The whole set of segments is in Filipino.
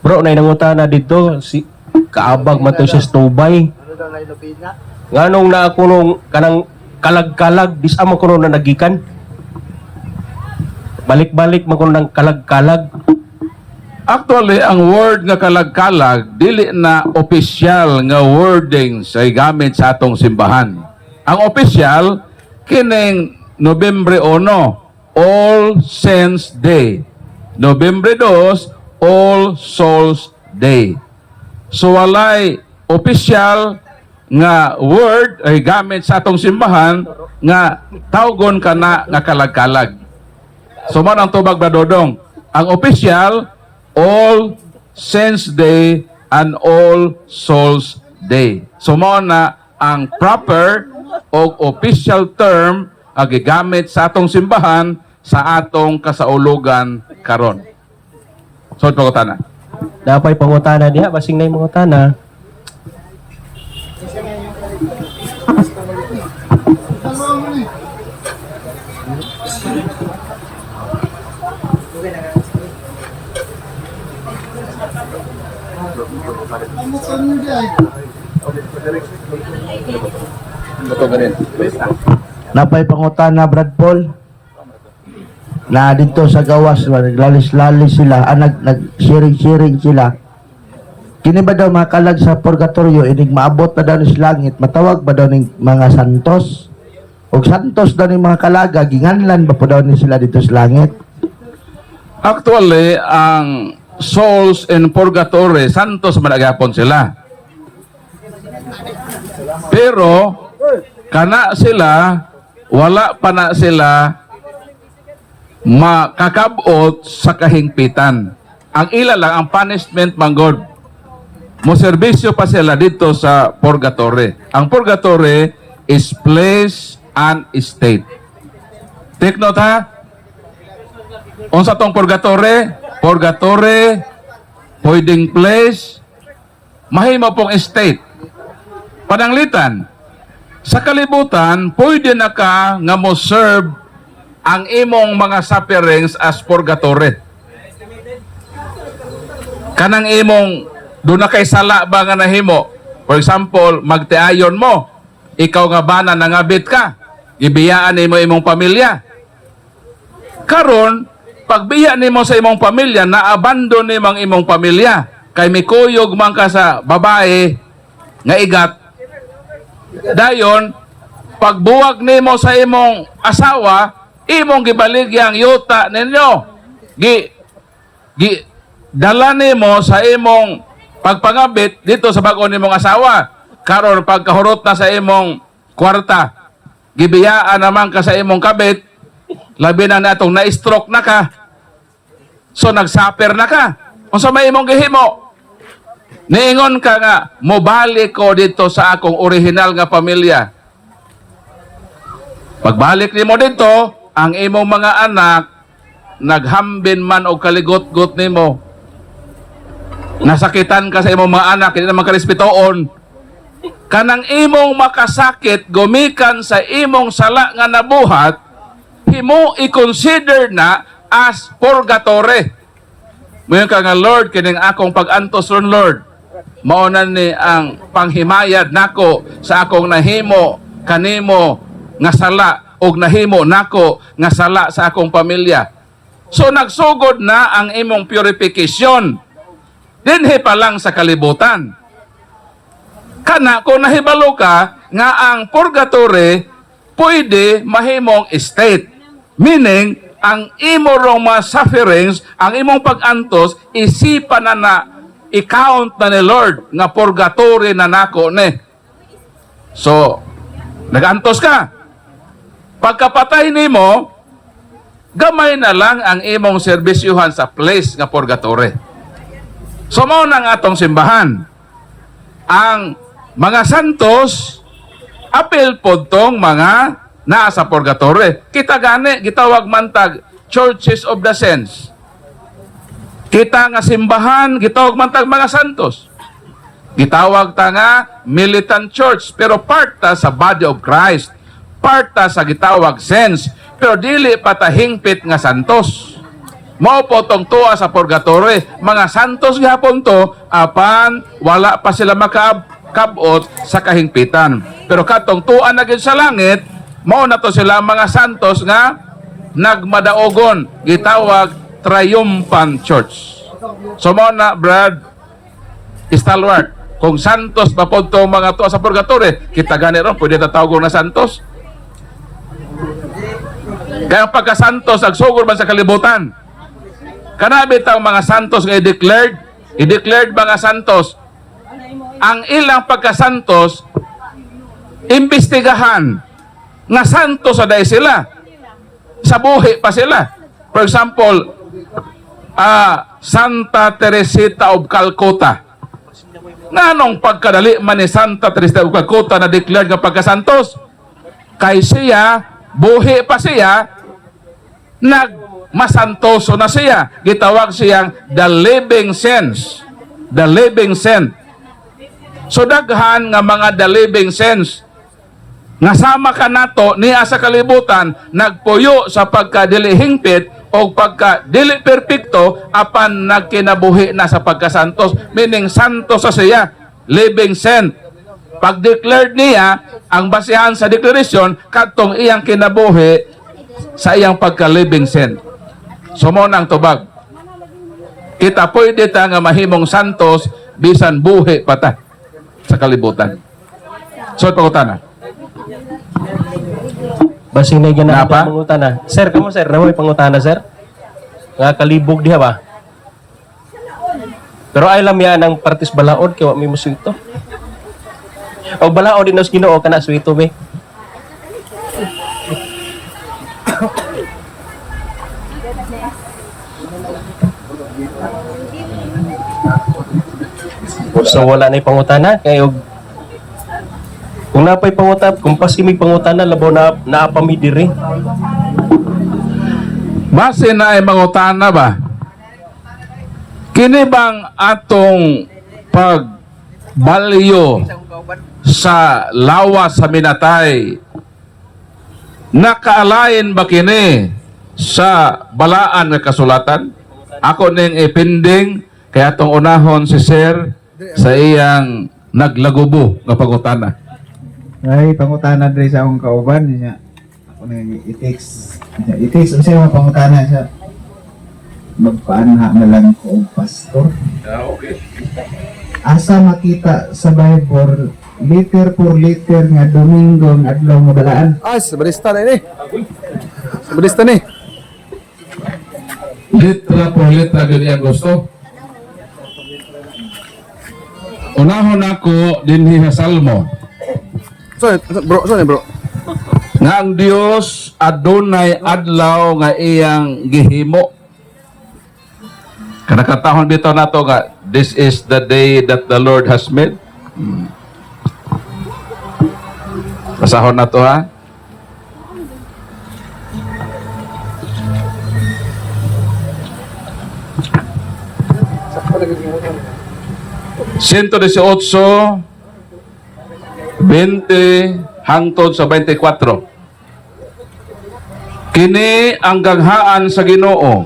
Bro, na nangutana dito, si kaabag man to siya sa tubay. Nganong na ako nung kanang kalag-kalag, di sa mo ko nung nagikan. Balik-balik man ko ng kalag-kalag. Actually, ang word nga kalag-kalag, dili na opisyal nga wording sa gamit sa atong simbahan. Ang opisyal, kining Nobyembre 1, All Saints Day. Nobyembre 2, All Souls Day. So walay opisyal nga word ay gamit sa atong simbahan nga tawgon ka na nga kalag-kalag. So man ang tubag ba Dodong? Ang opisyal, All Saints Day and All Souls Day. So mo na ang proper o official term ang gigamit sa atong simbahan sa atong kasaulugan karon. So pangutana. Napay pangutana diha, basing na yung mangutana. Napay pangutana Brad Paul na dito sa gawas naglalis-lalis sila nag-sharing sila. Kini ba daw makalag sa purgatorio inig maabot na daw ni sa langit, matawag ba daw ng mga santos og santos daw ni mga kalaga, ginganlan ba po daw ni sila dito sa langit? Actually, ang souls in purgatory, santos managapon sila. Pero, kana sila, wala pa na sila makakabot sa kahingpitan. Ang ila lang, ang punishment manggod. Moserbisyo pa sila dito sa purgatory. Ang purgatory is place and state. Take note ha? Unsa tong purgatory? Purgatory, pwedeng place, mahimo pong state. Pananglitan, sa kalibutan, pwede na ka nga mo serve ang imong mga sufferings as purgatory. Kanang imong doon na kay sala ba nga nahimo? For example, magtiayon mo, ikaw nga bana nangabit ka, ibiyaan nimo imong pamilya. Karon, pagbiya nimo sa imong pamilya, na-abandon nimo ang imong pamilya. Kay mikuyog man ka sa babae nga igat. Dayon, pagbuwag nimo sa imong asawa, imong gibaligyang yuta ninyo. Dala nimo sa imong pagpangabit dito sa bag-o nimong asawa. Karon pagkahurot na sa imong kwarta, gibiyaan naman ka sa imong kabit, labi na natong na-stroke na ka. So nag-suffer na ka. Unsa may imong gihimo? Niingon ka nga, mobalik ko dito sa akong original nga pamilya. Pagbalik nimo dito, ang imong mga anak naghambin man og kaligot-got nimo. Nasakitan ka sa imong mga anak, hindi naman karespetuon. Kanang imong makasakit, gumikan sa imong sala nga nabuhat, himo i-consider na as purgatory. Ngayon ka nga, Lord, kining akong pag-antos ron, Lord. Maunan ni ang panghimayad nako sa akong nahimo, kanimo, nga sala, og nahimo nako, nga sala sa akong pamilya. So, nagsugod na ang imong purification. Dinhi pa lang sa kalibutan. Kana, kung nahibalo ka, nga ang purgatory, pwede mahimong state. Meaning, ang imo rong mga sufferings, ang imong pag-antos, isipan na i-count na ni Lord, nga purgatory na nako ni. So, nag-antos ka. Pagkapatay nimo, gamay na lang ang imong serbisyuhan sa place nga purgatory. So, mao nang atong simbahan. Ang mga santos, apil po tong mga naa sa purgatory. Kita gani, gitawag mantag churches of the saints. Kita nga simbahan, gitawag mantag mga santos. Gitawag ta nga militant church, pero part ta sa body of Christ. Part ta sa gitawag saints, pero dili pa ta hingpit nga santos. Mao po tong tuwa sa purgatory. Mga santos gihapon to, apan wala pa sila makabot sa kahingpitan. Pero katong tuwa na gid sa langit, mao na to sila mga santos nga nagmadaogon, gitawag triumphant church. So mao na, Brad Stalwart, kung santos pa po to mga tuwa sa purgatory, kita gani ron pwede tatawgon na santos. Kaya pagka-santos agsugod man sa kalibutan. Kanabi tang mga santos nga i-declared mga santos. Ang ilang pagka-santos imbestigahan nga santos sa day sila. Sa buhi pa sila. For example, Santa Teresita of Calcutta. Nganong pagkadali man ni Santa Teresita of Calcutta na declared nga pagka-santos? Kay siya, buhi pa siya, masantoso na siya. Gitawag siyang the living saints. The living saint. So daghan nga mga the living saints nga sama ka nato niya sa kalibutan, nagpuyo sa pagkadili hingpit o pagkadili perpekto apan nagkinabuhi na sa pagkasantos. Meaning santos sa siya, living saint. Pag declared niya, ang basihan sa declaration katong iyang kinabuhi sa iyang pagka-living saint. So mo nang tubag. Kita pwede ta nga mahimong santos bisan buhi pata sa kalibutan. So pangutana. Basing na gina Napa? pangutana. Sir, kamo sir, namoy pangutana sir. Nga kalibog diha ba? Pero ay lam yan ang partis balaod kay wa mi musito. O balaod din os Ginoo kana suito be. So wala na pangutana kay og kung napay pangutana, kung pasimig pangutana labaw na naapami diri. Base na ay mangutana ba? Kini bang atong pagbalyo sa lawas sa minatay nakaalain ba kini sa balaan nga kasulatan? Ako ning ipinding kaya atong unahon si Sir sa iyang naglagubo nga pangutana. Ay, pangutana dre sa akong kauban niya. Ako na i-text. I-text siya mga pangutana siya. Magpaanha na lang ko og pastor. Okay. Asa makita sa Bible liter por liter nga Domingo nga adlaw nga balaan. Sa balista na ini. Sa balista ni. Litra por litra din ang gusto. Unahon ako dinhi sa Salmo. Bro, bro. Nga ang Dios adunay adlaw nga iyang gihimo. Kanakatahon bitaw nato nga this is the day that the Lord has made. Basahon nato ha. Sento 18 20 hangtod sa 24. Kini ang ganghaan sa Ginoo,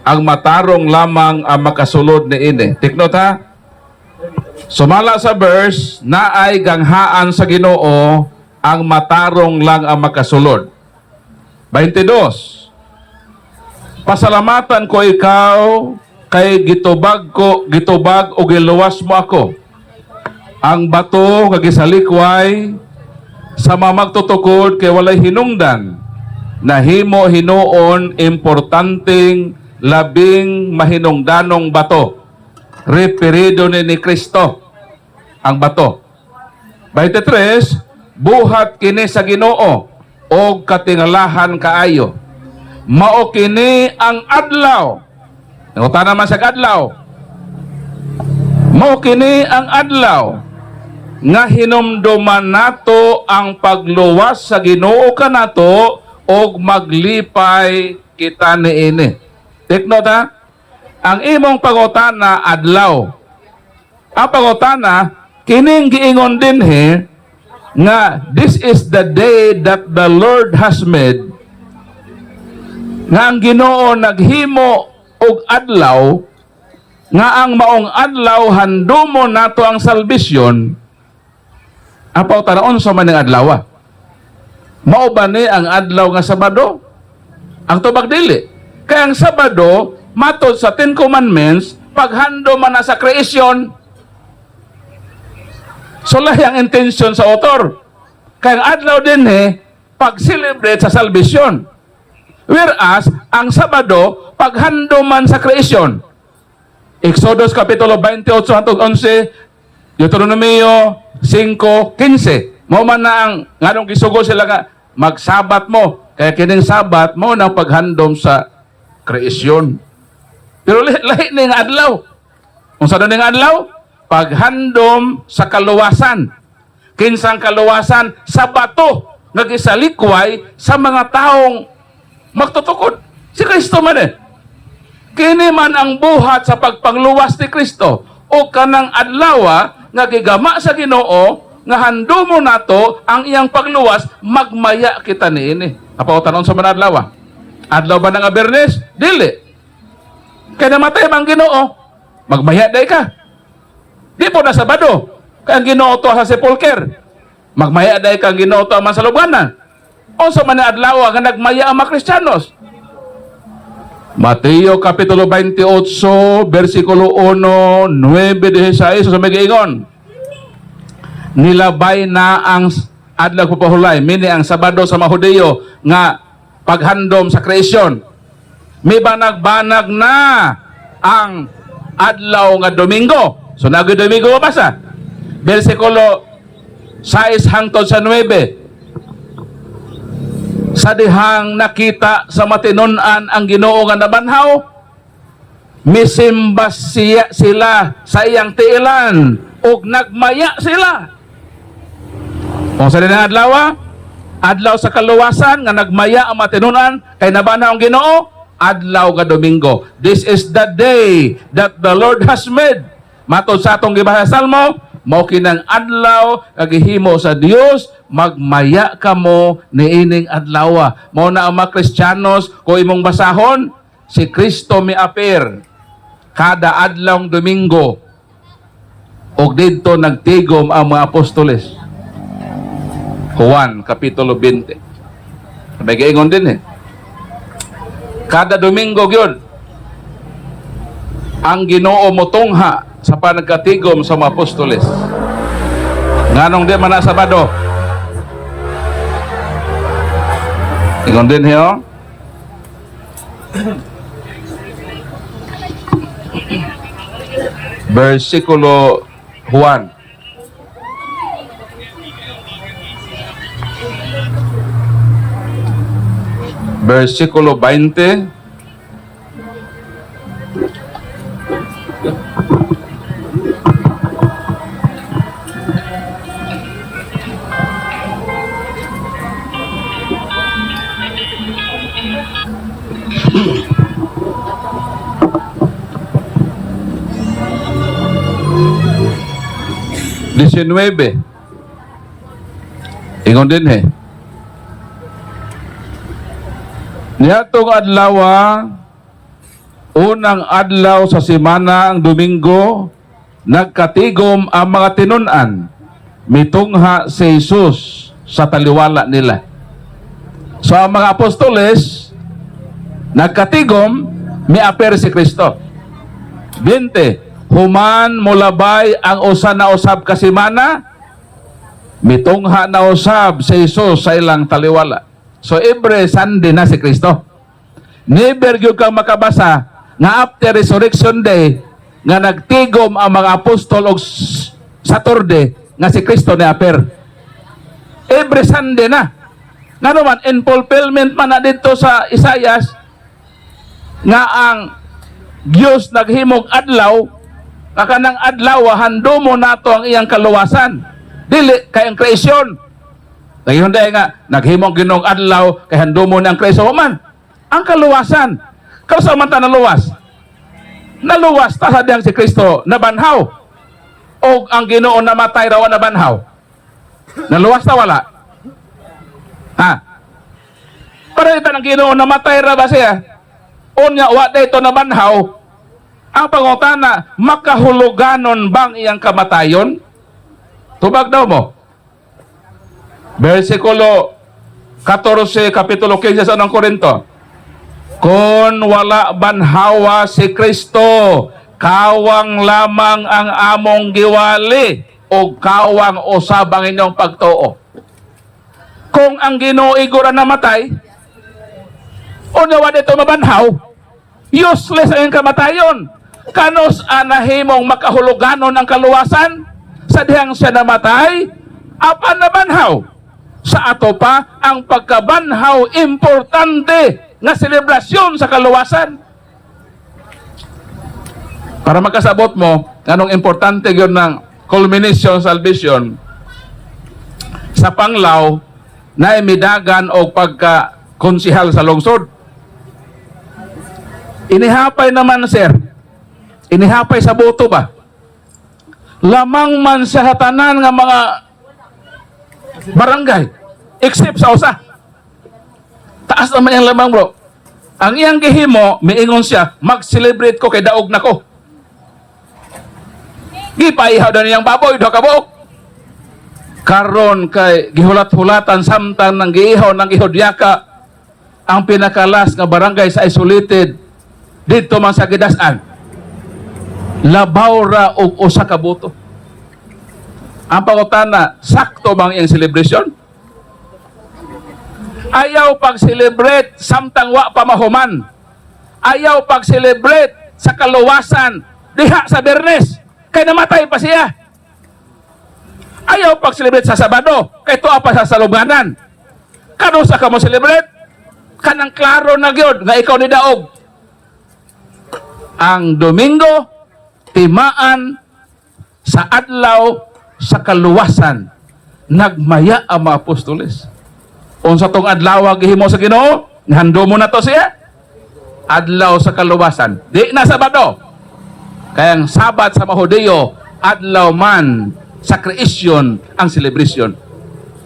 ang matarong lamang ang makasulod ni ini. Take note ha. Sumala sa verse, naay ganghaan sa Ginoo, ang matarong lang ang makasulod. 22. Pasalamatan ko ikaw kay gitubag o giluwas mo ako. Ang bato nga gisalikway sa mamagtutukod kay walay hinungdan na himo hinuon importanteng labing mahinungdanong bato. Referido ni Kristo ang bato. 23, buhat kini sa Ginoo o katingalahan kaayo. Mao kini ang adlaw. Nangutan naman sa adlaw. Mao kini ang adlaw nga hinumduman nato ang pagluwas sa Ginoo kanato og maglipay kita niini. Take note ha. Ang imong pangutana adlaw. Ang pangutana kining giingon dinhi nga this is the day that the Lord has made. Nga ang Ginoo naghimo og adlaw nga ang maong adlaw handumo nato ang salbisyon. Apaw tanaon sa maning adlaw. Mao ba ni ang adlaw nga Sabado? Ang tubag dili. Kaya ang Sabado matod sa Ten Commandments, paghando man na sa kreasyon. So lahi ang intention sa author. Kaya ang adlaw din pag-celebrate sa salvation. Whereas, ang Sabado, paghando man sa kreasyon. Exodus Kapitulo 28 hangtod 11, Deuteronomio 5:15. Mao man na ang nganong gisugo sila nga magsabat mo. Kaya kining sabat mo nang paghandom sa kreasyon. Pero lahi na yung adlaw. Kung sa doon yung adlaw, paghandom sa kaluwasan. Kinsang kaluwasan sa bato nga gisalikway sa mga taong magtutukod. Si Kristo man Kini man ang buhat sa pagpangluwas ni Kristo o kanang adlawa nga gigama sa Ginoo nga handumo nato ang iyang pagluwas, magmaya kita niini. Apaw tanon sa mga adlaw. Adlaw ba ng Abernes? Dili. Kaya namatay bang Ginoo, magmaya day ka. Di po na Sabado. Kaya ang Ginoo to sa sepulker. Magmaya day ka ang Ginoo to man sa lubganan. O sa mga adlaw nga nagmaya ang mga Kristiyanos. Mateo Kapitulo 28, versikulo 1, 9-16, sa may giingon. Nilabay na ang adlaw papahulay, mini ang Sabado sa mga Hudiyo nga paghandom sa kreasyon. May banag-banag na ang adlaw nga Domingo. So nagoy Domingo mabasa. Versikulo 6 hangtod sa 9. Sa dihang nakita sa matinunan ang Ginoo nga nabanhaw, misimba sila sa iyang tiilan ug nagmaya sila. Kung sa dinang adlaw, adlaw sa kaluwasan nga nagmaya ang matinunan kay nabanhaw ang Ginoo, adlaw nga Domingo. This is the day that the Lord has made. Matod sa atong gibasa sa Salmo, mao kinang adlaw kagihimo sa Dios, magmaya kamo niining adlaw. Mao na ang mga Kristiyanos ko imong basahon, si Kristo miapir kada adlawng Domingo. Og didto nagtigom ang mga apostoles. Juan Kapitulo 20. May giingon din kada Domingo gyud ang Ginoo motungha sa panagkatigom sa mga apostoles. Nganong di man na Sabado. Ingon din hiyo. Versikulo 1. Versikulo 20. Ingon din niadtong adlaw, unang adlaw sa semana ang Domingo, nagkatigom ang mga tinunan, mitungha si Jesus sa taliwala nila. So ang mga apostoles nagkatigom, miapir si Kristo. 20, human mulabay ang usa na usab ka semana, mitungha na usab si Jesus sa ilang taliwala. So every Sunday na si Kristo. Never gyud kang makabasa nga after Resurrection Day nga nagtigom ang mga apostol og Saturday nga si Kristo niapir. Every Sunday na. Nga naman, in fulfillment man na dito sa Isaias nga ang Diyos naghimog adlaw, kanang adlaw handumo nato ang iyang kaluwasan. Dili kay ang kreasyon. Dayon day nga naghimog Ginoong adlaw kay handumo na ang kreasyon man. Ang kaluwasan. Kausa man ta naluwas. Naluwas ta sa diyang si Kristo nabanhaw. O ang Ginoo namatay raw nabanhaw. Naluwas ta wala. Ha? Para ita ng Ginoo namatay ra ba siya? Unya, wa dito nabanhaw, ang pangutana, makahuluganon bang iyang kamatayon? Tubag daw mo. Versikulo 14, Kapitulo 15 sa 1 Korinto. Kung wala banhawa si Kristo, kawang lamang ang among giwali o kawang usab ang inyong pagtuo. Kung ang Ginoo igura namatay, unya wa dito mabanhaw, useless ang iyong kamatayon. Kanos anahimong makahuluganon ang kaluwasan? Sa dihang siya namatay, apan nabanhaw. Sa ato pa, ang pagkabanhaw importante nga selebrasyon sa kaluwasan. Para makasabot mo, anong importante yun ng culmination salvation, sa panglaw, na imidagan o pagka-konsihal sa lungsod. Inihapay naman, sir. Inihapay sa boto ba? Lamang man sa tanan nga mga barangay, except sa usa. Taas naman yung lamang, bro. Ang iyang gihimo, miingon siya, mag-celebrate ko kay daog na ko. Gipaihaw na niyang baboy, do kabuok. Karon kay gihulat-hulatan samtang nang giihaw ng ihodyaka ang pinakalas nga barangay sa isolated dito man sa Gidasan. Labaw ra og usa ka boto. Ang pangutana, sakto bang iyang celebration? Ayaw pag-celebrate samtang wa pamahuman. Ayaw pag-celebrate sa kaluwasan diha sa Bernes kay namatay pa siya. Ayaw pag-celebrate sa Sabado kay tuwa pa sa salubnganan. Kano sa ka mo celebrate? Kanang klaro na gyud nga ikaw ni daog. Ang Domingo timaan sa adlaw sa kaluwasan nagmaya ang mga apostoles. Unsa tong adlaw gihimo sa Ginoo, hando mo na to siya. Adlaw sa kaluwasan, di na Sabado. Kaya ang Sabat sa Mahudiyo, adlaw man sa creation ang celebration.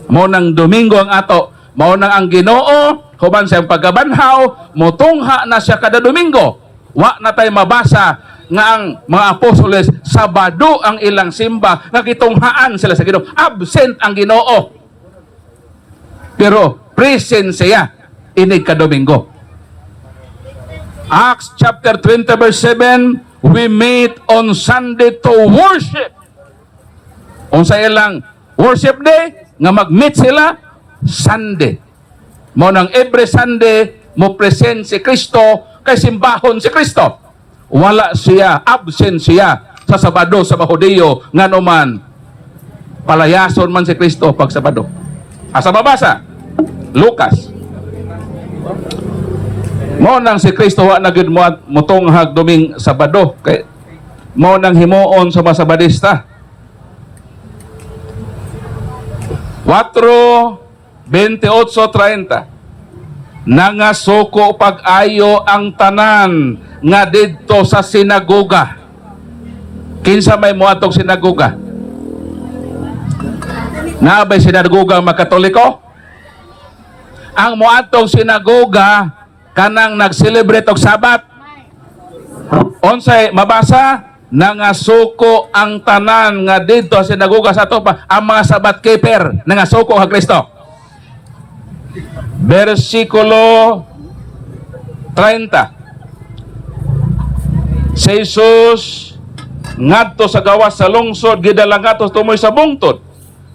Mao nang Domingo ang ato, mao nang ang Ginoo human sa pagkabanhaw, motungha na siya kada Domingo. Wa na tay mabasa nga ang mga apostoles Sabado ang ilang simba, nagitunghaan sila sa Ginoo. Absent ang Ginoo. Pero present siya inig ka Domingo. Acts chapter 20 verse 7, we meet on Sunday to worship. Unsa ilang worship day nga mag-meet sila Sunday. Mo nang every Sunday mo present si Kristo kay simbahon si Kristo. Wala siya, absent siya sa Sabado sa Mahudiyo nganuman palayason man si Kristo pag Sabado. Asa mabasa? Lucas. Mo nang si Kristo wa na gyud motunghag Doming Sabado kay mo nang himuon sa mga Sabadista. 4:28-30 nangasuko pag-ayo ang tanan nga didto sa sinagoga. Kinsa may moadtong sinagoga? Naabay sinagoga ang Katoliko? Ang moadtong sinagoga kanang nag-celebrate og Sabat. Unsay mabasa? Nangasuko ang tanan nga didto sa sinagoga sa ato pa ang mga Sabat keeper nangasuko kay Kristo. Versikulo 30. Si Jesus ngadto sa gawas sa lungsod gidala ngadto tumoy sa bungtod.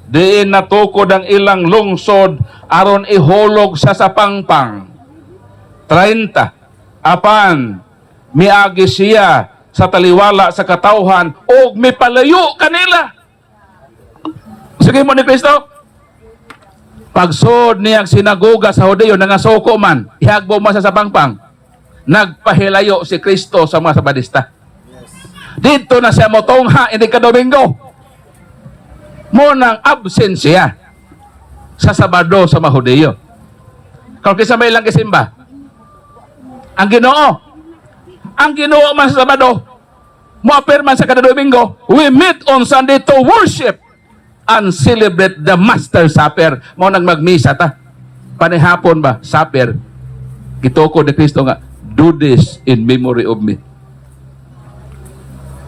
Diin natukod ang ilang lungsod aron ihulog sa pangpang. 30. Apan miagi siya sa taliwala sa katawhan o mipalayo kanila. Sige mo ni Kristo. Pagsod niyang sinagoga sa Hudiyo nangasuko man, ihagbo man sa pangpang. Nagpahilayo si Kristo sa mga Sabadista. Dito na siya motongha ini ka Domingo. Mo nang absensya sa Sabado sa Mahudiyo. Kung kisa may ilang kisimba, ang Ginoo man sa Sabado, mo appear man sa kada Domingo, we meet on Sunday to worship and celebrate the Master Supper. Mo nang magmisa ta. Panihapon ba? Supper. Gituko ni Kristo nga, Do this in memory of me.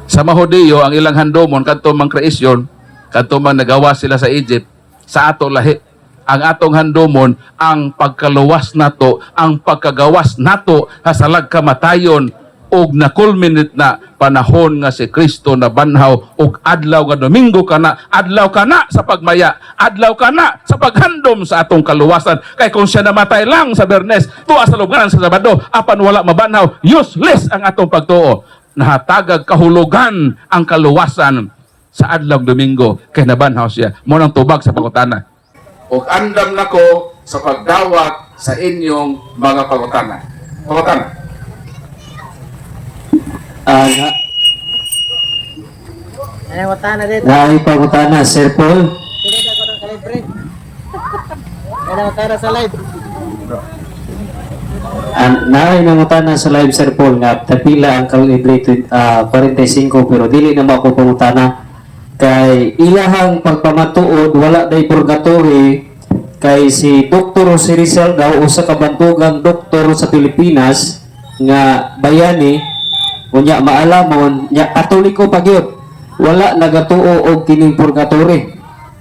Sa Mahudiyo, ang ilang handomon, kadto mang kreasyon, kadto mang nagawa sila sa Egypt, sa ato lahi. Ang atong handomon, ang pagkaluwas nato, ang pagkagawas nato, hasalag kamatayon, og na-culminate na panahon nga si Kristo na banhaw, og adlaw nga Domingo adlaw ka na sa pagmaya, adlaw ka na sa paghandom sa atong kaluwasan. Kay kung siya namatay lang sa Bernes, tuwa sa lubnganan sa Sabado, apan wala mabanhaw, useless ang atong pagtuo. Nahatagag kahulugan ang kaluwasan sa adlaw Domingo, kay nabanhaw siya. Mo nang tubag sa pangutana. Og andam nako sa pagdawat sa inyong mga pangutana. Pangutana. Naay pangutana, Sir Paul. Naay nangutana sa live, Sir Paul, nga tapila ang kalibre 45 pero dili na ako pangutana kay ilahang pagpamatuod wala day purgatory kay si Dr. Jose Rizal daw usa ka bantugang doktor sa Pilipinas nga bayani unya maalamon nya katoliko pagyud wala nagatuo og kining purgatory,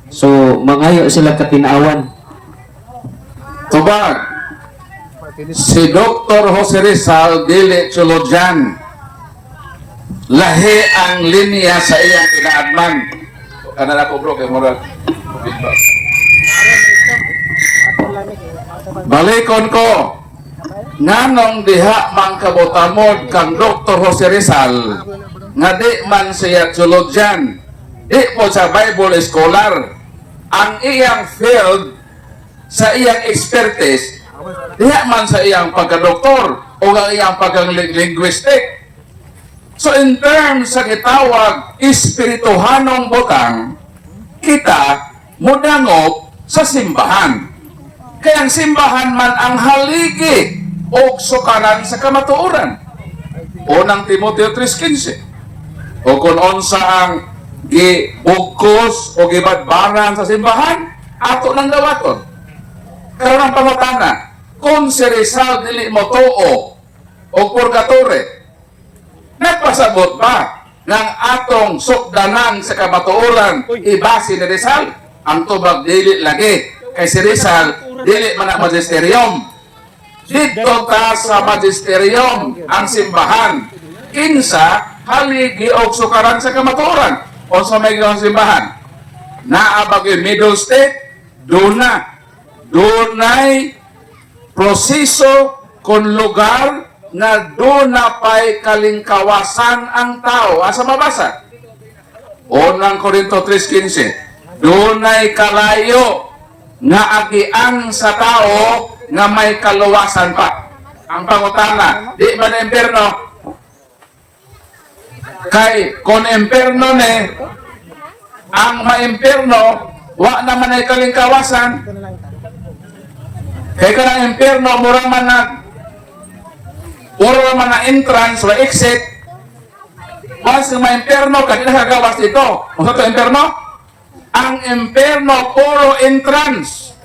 so mangayo sila katinawan. Tubag, si Dr. Jose Rizal dili Chulodyan. Lahi ang linya sa iyang kinaadman. Kanan ako bro, kay Moral. Balikon ko, nganong diha mang kabutamod kang Dr. Jose Rizal, nga di man siya Chulodyan, di po sa Bible scholar, ang iyang field, sa iyang expertise, diha man sa iyang pagka-doktor o ang iyang pagka-linguistic. So in terms sa gitawag espirituhanong butang, kita mudangop sa simbahan. Kaya ang simbahan man ang haligi o sukaran sa kamatuoran. Unang Timoteo 3:15. O kung onsa ang gibugkos o gibadbaran sa simbahan, ato nang gawaton. Karon ang pangutana, kung si Rizal dili mo tuo o purgatory, nagpasabot ba ng atong sukdanan sa kamatuoran ibasi ni Rizal? Ang tubag dili lagi. Kay si Rizal, dili man ang magisterium. Dito ta sa magisterium ang simbahan. Kinsa, haligi o sukaran sa kamatuoran. O sa may gawang simbahan. Naabag yung middle state, dunay proseso kung lugar na doon na pa'y kalingkawasan ang tao. Asa mabasa? Unang Korinto 3:15. Doon ay kalayo nga agian sa tao nga may kaluwasan pa. Ang pangutana, di ba na impyerno? Kay kung impyerno ni, ang maimpyerno, wa naman ay kalingkawasan. Kaya ka ng impyerno, mura man na entrance o exit. Once yung ma-impyerno, kanina kagawas dito. Kung sa ito impyerno? Ang impyerno, puro entrance.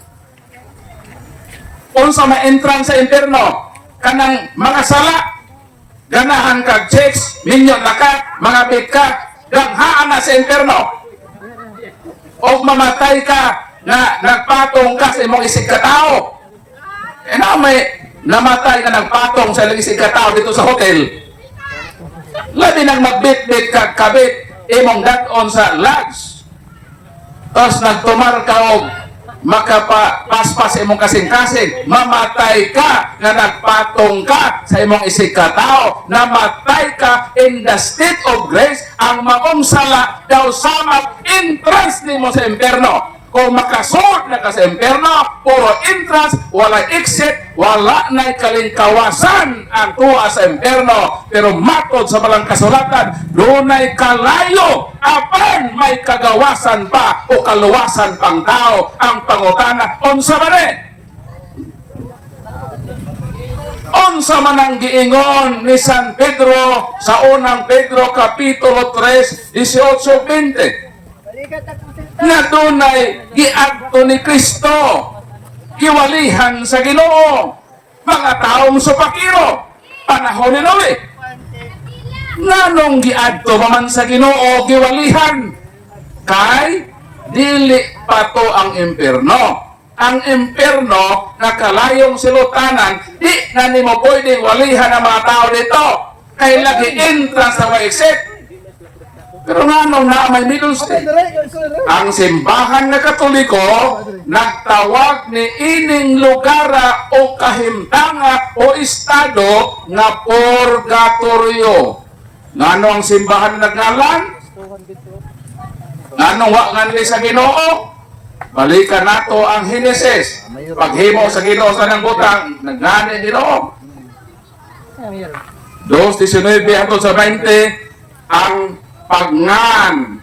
Kung sa ma-entrance sa impyerno, kanang mga sala, ganahan kag checks, minyon na ka, mga bit ka, ganghaan na sa impyerno. O mamatay ka, na nagpatong ka sa imong isig katao. Na may namatay na nagpatong sa ilang isig katao dito sa hotel. Labi nang magbit-bit kag kabit, imong daton sa lodge. Tapos nagtumar ka og makapaspas imong kasing-kasing, mamatay ka nga nagpatong ka sa imong isig katao, namatay ka in the state of grace. Ang maong sala daw samag entrance nimo sa impyerno. Kung makasod na ka sa impyerno, puro entrance, wala exit, wala na'y kalingkawasan ang tuwa sa impyerno. Pero matod sa balang kasulatan, doon ay kalayo, apan may kagawasan pa o kaluwasan pang tao. Ang pangutana, unsa man eh? Unsa man ang giingon ni San Pedro sa unang Pedro Kapitulo 3, 18-20? Na dunay giadto ni Kristo, giwalihan sa Ginoo, mga taong supakiro. panahon ni Noe. Nganong giadto man sa Ginoo giwalihan kay dili pa to ang impierno. Ang impierno na kalayong silutanan, di na nimo pwedeng walihan ang mga tao dito. Kay lagi entrance sa exit. Pero nga nung na may middle state, ang simbahan na Katoliko nagtawag ni ining lugara o kahimtanga o estado nga purgatorio. Nga ang simbahan na nagnalan? Nga wa nga nila sa Ginoo? Balikan nato ang Henesis. Paghimo sa Ginoo sa nang butang, nagnani Ginoo. 2:19 hangtod sa 20 ang pagngan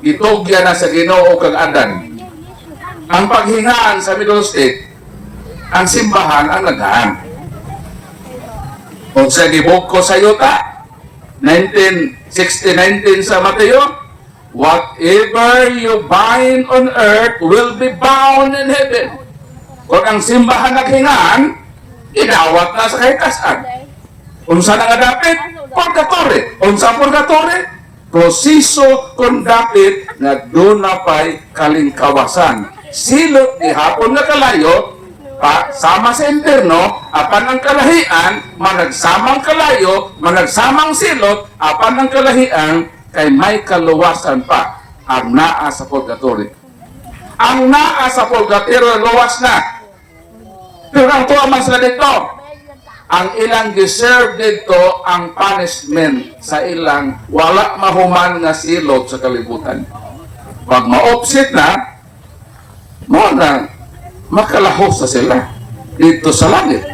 gitugya na sa Ginoo kag Adan. Ang paghingaan sa Middle State, ang simbahan ang naghaan. O sa gibog ko sa yuta 19:19 sa Mateo, whatever you bind on earth will be bound in heaven. Kung ang simbahan naghingaan, inawat na sa kahitasan. Unsa na nga dapit? Purgatory. Unsa purgatory? Prosiso kung dapit nga doon na pa'y kalingkawasan. Silot ni hapon nga kalayo, pa sama sa impierno, apan ang kalahian, managsamang kalayo, managsamang silot, apan ang kalahian, kay may kaluwasan pa ang naa sa purgatory. Ang naa sa purgatory luwas na. Pero ang tuwa mas na dito, ang ilang deserve dito ang punishment sa ilang wala mahuman nga silot sa kalibutan. Pag ma-offset na, mo na makalahos sa sila dito sa langit.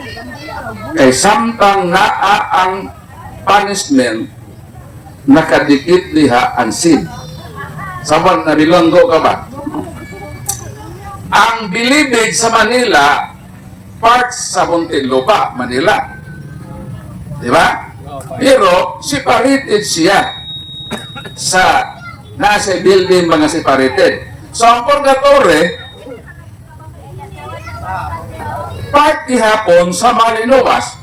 Kay samtang naa ang punishment, nakadikit liha ang sin. Saban na bilanggo ka ba? Ang Bilibid sa Manila, parts sa Muntinlupa, Manila. Di ba? Pero separated siya sa nasa building mga separated. So ang purgatory, part hapon sa Malinowas.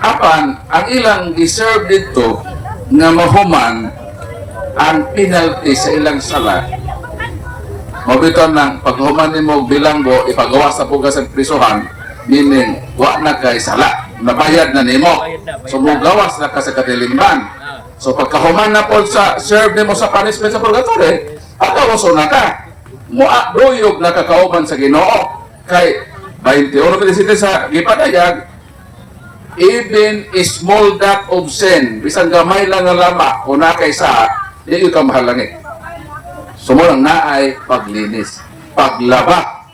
Apan, ang ilang deserve dito nga mahuman ang penalty sa ilang sala. Mabiton ng paghuman ni mo bilanggo, ipagawa sa pugas ang prisuhan, meaning, wa na kay sala, nabayad na nimo. So, mugawas na ka sa katilimban. So, pagkahuman na po sa serve nimo sa punishment sa purgatory, pagkawaso na ka. Muaduyog na kakauban sa Ginoo. Kay, 21 sa gipadayag, even small dot of sin, bisang gamay lang nga lama, kung nakaysa, di ka mahalangit. Sumulang naay paglinis, paglaba,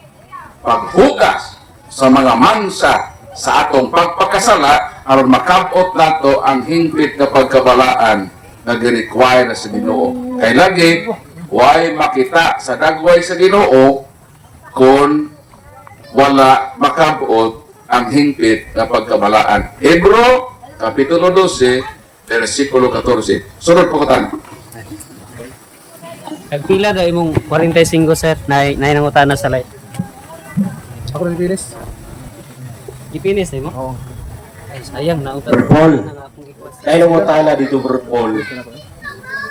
paghugas sa mga mansa sa atong pagpakasala, aron makabot nato ang hingpit na pagkabalaan na gi-require na sa Ginoo. Kay lagi, why makita sa dagway sa Ginoo kung wala makabot ang hingpit na pagkabalaan. Hebro, Kapitulo 12, versikulo 14. Sunod po ko tanong. Nagpila daw imong 45 sir na nangutan na sa light. Ako rin pinis. Gipinis mo? Oo. Ay sayang na utan. Brother Paul, kaya nang utana dito, Brother Paul.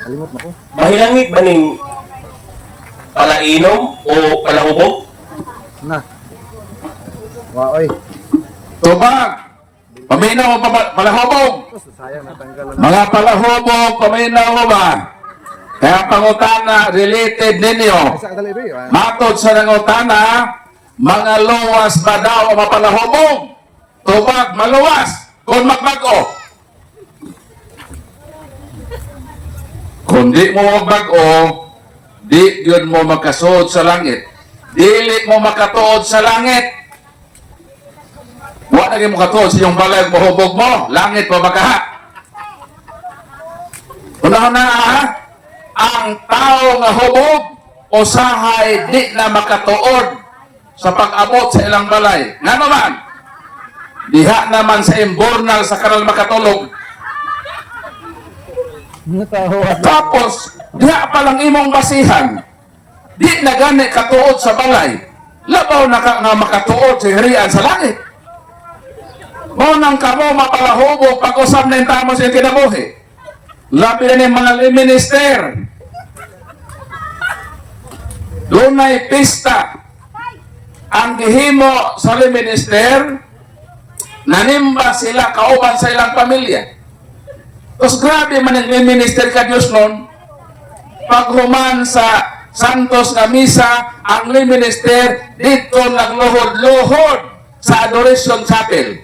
Kalimot mo ko. Mahilangit ba ning palainom o palahubog? Na. Wa oy. Tubag! Paminaw mo palahubog! Sayang natanggalan. Mga palahubog, paminaw mo ba? Kaya pangutana related ninyo. Sa kadali ba? Matod sa nangutana, mga luwas ba daw ang mapalahubog? Tubag, maluwas. Kung magbago. Kung di mo magbago, di yun mo makasuod sa langit. Dili mo makatuod sa langit. Huwag na mo katuod sa iyong balay mahubog mo. Langit mo makaha. Una-una ang tao nga hubog usahay di na makatuod sa pag-abot sa ilang balay. Nga naman, diha naman sa imbornal sa kanal makatulog. Tapos, diha pa lang imong basihan. Di na gani katuod sa balay. Labaw na ka nga makatuod sa hirian sa langit. Mo nang kamo mapalahubog pag-usap na yung tamo sa kinabuhi. Labi na yung mga minister. Dunay pista ang gihimo sa minister, nanimba sila kauban sa ilang pamilya. Tapos grabe man yung minister ka Diyos nun, paghuman sa Santos na misa, ang minister dito nagluhod-luhod sa Adoration Chapel.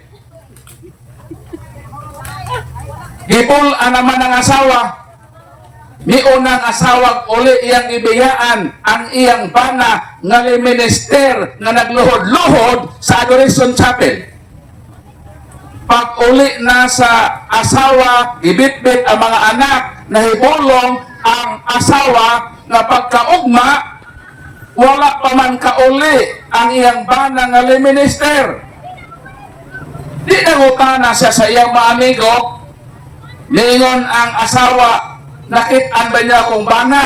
Gipul naman ang asawa, miunang asawa uli iyang ibiyaan ang iyang bana nga minister nga nagluhod-luhod sa Adoration Chapel. Pag uli na sa asawa, ibitbit ang mga anak na hibulong ang asawa nga pagkaugma, wala pa man kauli ang iyang bana nga minister. Di nangutana siya sa iyang mga amigo, niingon ang asawa, nakitaan ba niya akong bana?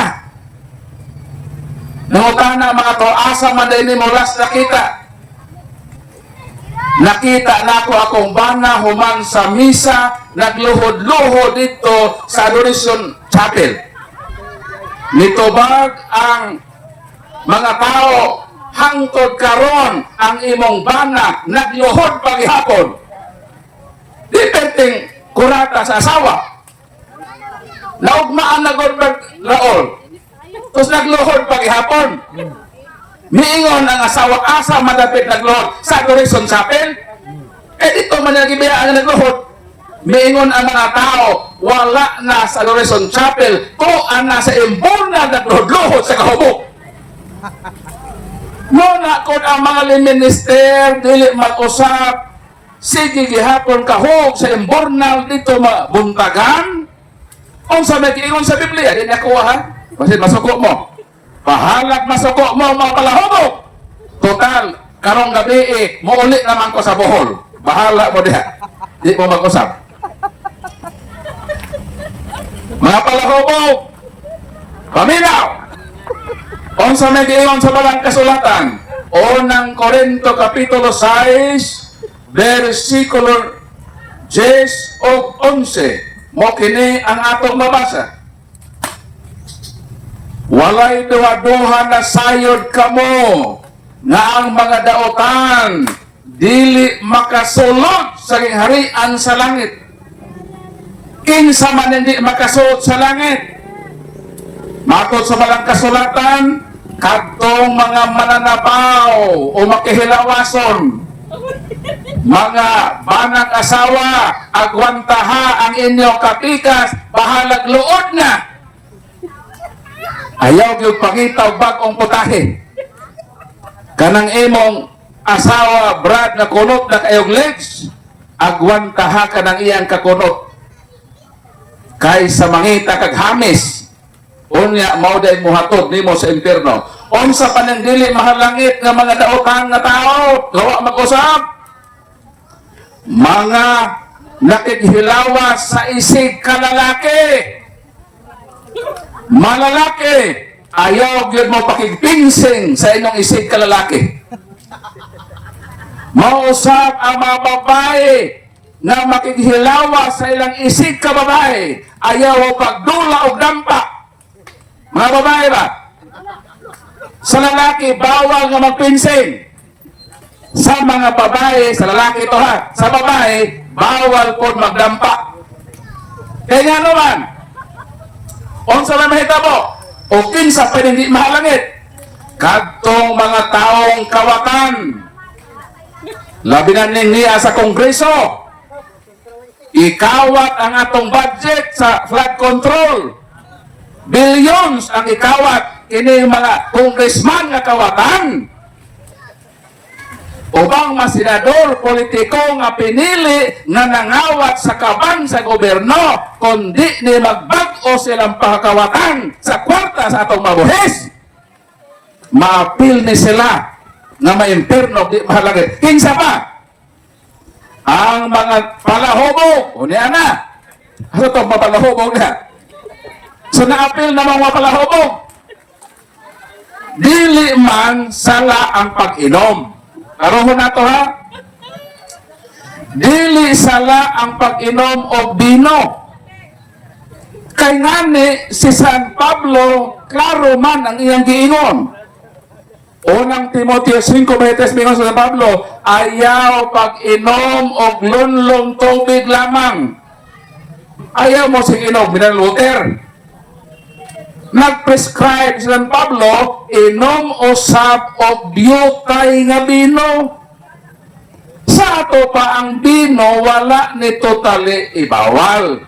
Nangutana mga to, asa man din mo last nakita? Nakita na ako akong bana human sa misa, nagluhod-luhod dito sa Adoration Chapel. Nitubag ang mga tao, hangtod karon ang imong bana, nagluhod paghihapon. Di perting kurata sa asawa. Naugmaan na Godberg Raol. Tapos nagluhod paghihapon. Miingon ang asawa, asa madapit nagluhod sa Adoration Chapel. Dito man nagibiyaan na nagluhod. Miingon ang mga tao, wala na sa Adoration Chapel, tuan na sa imbuna nagluhod-luhod sa kahubog. Muna kung ang mga minister, dili mag-usap, sige gihapon kahog sa imburnal dito mabuntagan. Kung sa may kiingon sa Biblia, di niya kuha ha? Kasi masuko mo. Pahalat masuko mo mga palahubog. Total, karong gabi muulit naman ko sa Bohol. Bahala mo diha. Di mo mag-usap. Mga palahubog, paminaw! Kung sa may kiingon sa balang kasulatan, unang Korinto Kapitulo 6, versikulo 10 o 11, mo kini ang atong mabasa. Walay duha-duha na sayod kamo nga ang mga daotan dili makasulod sa harian sa langit. Kinsa man hindi makasulod sa langit. Matod sa balang kasulatan, kadtong mga mananabaw o makihilawason, mga banang asawa, agwantaha ang inyong kapikas, bahalag luod na. Ayaw yung pangitaw bagong putahe. Kanang imong asawa, brad na kunot na kayong legs, agwantaha ka ng iyang kakunot. Kaysa mangita kag hamis, unya mauday muhatod nimo sa impierno. Unsa pa nang dili mahalangit nga mga daotan nga tao, gawa mag-usap. Mga nakikhilawas sa isig kalalaki. Malalaki, ayaw gyud mo pakigpinsing sa inyong isig kalalaki. Mausap ang mga babae na makikhilawas sa ilang isig ka babae, ayaw pagdula o dampa. Mga babae ba? Sa lalaki, bawal nga magpinsing. Sa mga babae, sa lalaki ito ha, sa babae, bawal po magdampa. Kaya nga naman, unsa na mahitabo, o kinsa pa hindi mahalangit, kadtong mga taong kawatan, labi na niya sa Kongreso, ikawat ang atong budget sa flood control. Billions ang ikawat, kini mga congressman nga kawatan. Ubang mga senador, politiko nga pinili nga nangawat sa kaban sa gobyerno, kundi ni magbag-o silang pakakawatan sa kwarta sa atong mabuhis. Maapil ni sila nga ma-imperno, di mahalagit. Kinsa pa? Ang mga palahubog, o niya na. Ano itong mapalahubog na? So naapil na mga palahubog. Dili man sala ang pag-inom. Karoon na to ha. Dili sala ang pag-inom og bino. Kay ngani si San Pablo, klaro man ang iyang giingon. Unang Timoteo 5:20 mingon sa San Pablo, ayaw pag-inom og lunlong tubig lamang. Ayaw mo sing inom mineral water. Nag-prescribe si San Pablo, inom usab og biyutay nga bino. Sa ato pa ang bino, wala ni totally ibawal.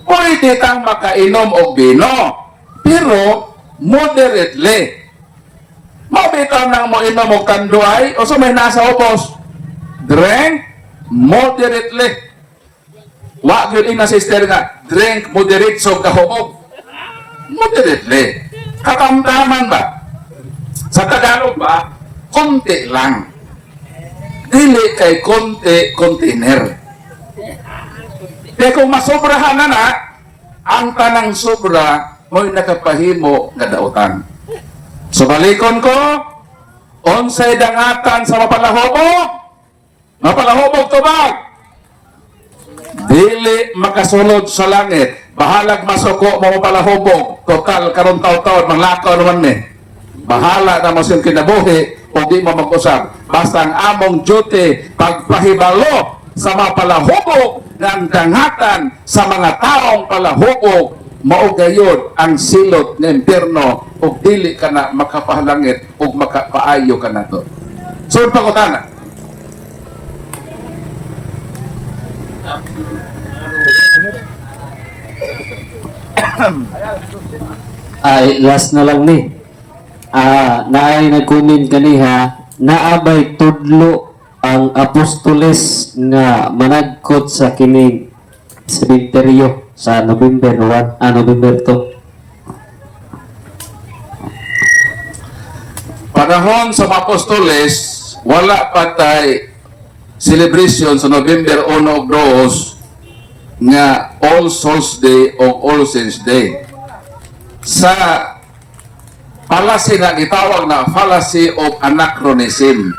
Pwede kang makainom og bino, pero moderately. Mabitaw nang mo inom og kanduay, o sa may nasa upos, drink moderately. Wa gyud ina sister nga, drink moderate so kahubog. Moderately. Katamtaman ba? Sa Tagalog ba, konti lang. Dili kay konti container. Kaya kung masobrahan na ang tanang sobra mo'y nakapahimo nga dautan. So balikon ko, unsay dangatan sa mapalahobog? Mapalahobog tubag. Dili makasulod sa langit. Bahalag masuko mo mapalahobog. Total karon taw-taw manglakaw naman ni. Bahala na mo siyang kinabuhi o di mo mag-usap. Basta ang among duty pagpahibalo sa mapalahubog ng dangatan sa mga taong palahubog, maugayod ang silot ng impyerno o dili ka na makapahalangit o makapaayo ka na to. So, pagkutana. Ay, last na lang ni. Naay nagkunin kaniha, naabay tudlo ang apostoles nga managkot sa kining sementeryo sa November 1, November 2. Panahon sa mga apostoles, wala pa tay celebration sa November 1 o 2 nga All Souls Day o All Saints Day. Sa fallacy na gitawag na fallacy of anachronism.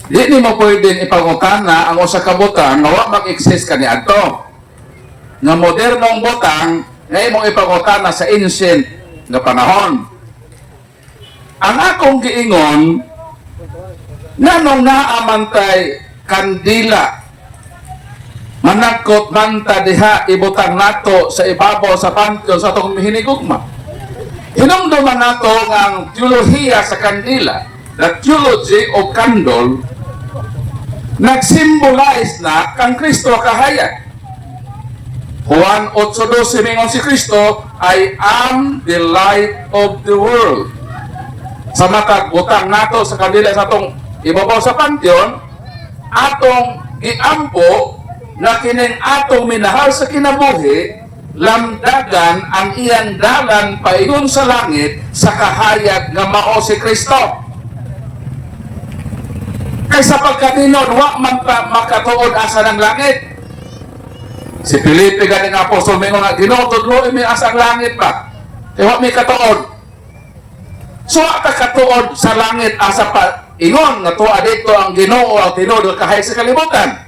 Di ni mo pwedeng ipangutana ang usa ka butang nga wa mag-exist kaniadto. Nga modernong butang nga imong ipangutana sa ancient nga panahon. Ang akong giingon nganong naamantay kandila managkot manta diha ibutang nato sa ibabaw sa pantheon sa atong hinigugma. Hinumduman nato nga ang teolohiya sa kandila, the theology of candle, nag-symbolize na kang Kristo kahayag. Juan 8:12 mingon si Kristo, I am the light of the world. Sa matag butang nato sa kandila sa atong ibabaw sa pantheon, atong giampo na kining atong minahal sa kinabuhi, lamdagan ang iyang dalan paingon sa langit sa kahayag nga mao si Kristo. Kaysa pagkatinon, wa man pa makatuod asa ng langit. Si Felipe galing apostol mingon nga Ginoo tudlo mi asa ang langit ba? Kaya wa mi katuod. So ata katuod sa langit asa pa ingon nga tuwa dito ang Ginoo ang tinuod kahayag sa kalibutan.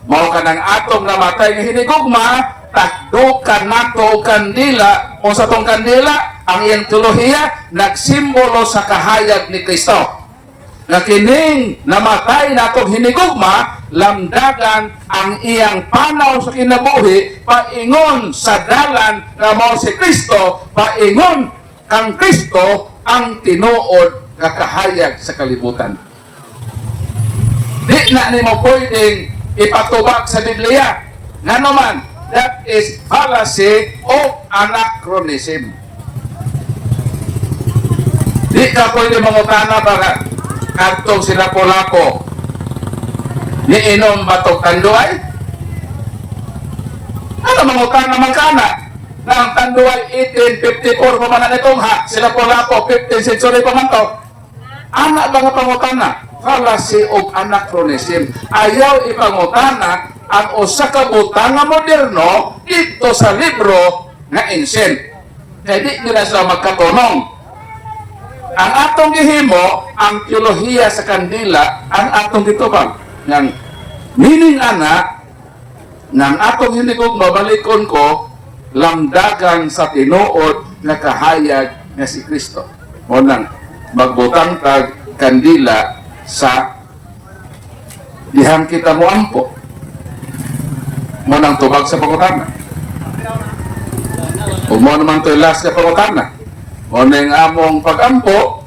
Mao kanang atong namatay nga hinigugma, takdukan nato og kandila o sa tong kandila ang iyang teolohiya nagsimbolo sa kahayag ni Kristo. Na kining namatay natong hinigugma, lamdagan ang iyang panaw sa kinabuhi paingon sa dalan nga mao si Kristo, paingon kang Kristo ang tinuod nga kahayag sa kalibutan. Di na nimo pwedeng ipatubag sa Biblia. Nga naman, that is fallacy of anachronism. Di ka pwede mangutana para katong sila Polako ni inom batok tanduay? Ano mangutana man kana? Na ang tanduay 1854 pa man itong ha, sila Polako 15th century pa man to. Anak ba nga pangutana? Fallacy of anachronism. Ayaw ipangutana ang usa ka butang nga moderno dito sa libro nga ancient. Kaya di nila sila magkatunong. Ang atong gihimo, ang teolohiya sa kandila, ang atong gitubag. Yang Meaning ana, nang atong hinigog mabalikon ko, lamdagan sa tinuod nga kahayag nga si Kristo. O nang magbutang tag kandila sa dihang kita mo ampo. Mo nang tubag sa pangutana. O mo naman to last sa pangutana. O nang among pagampo,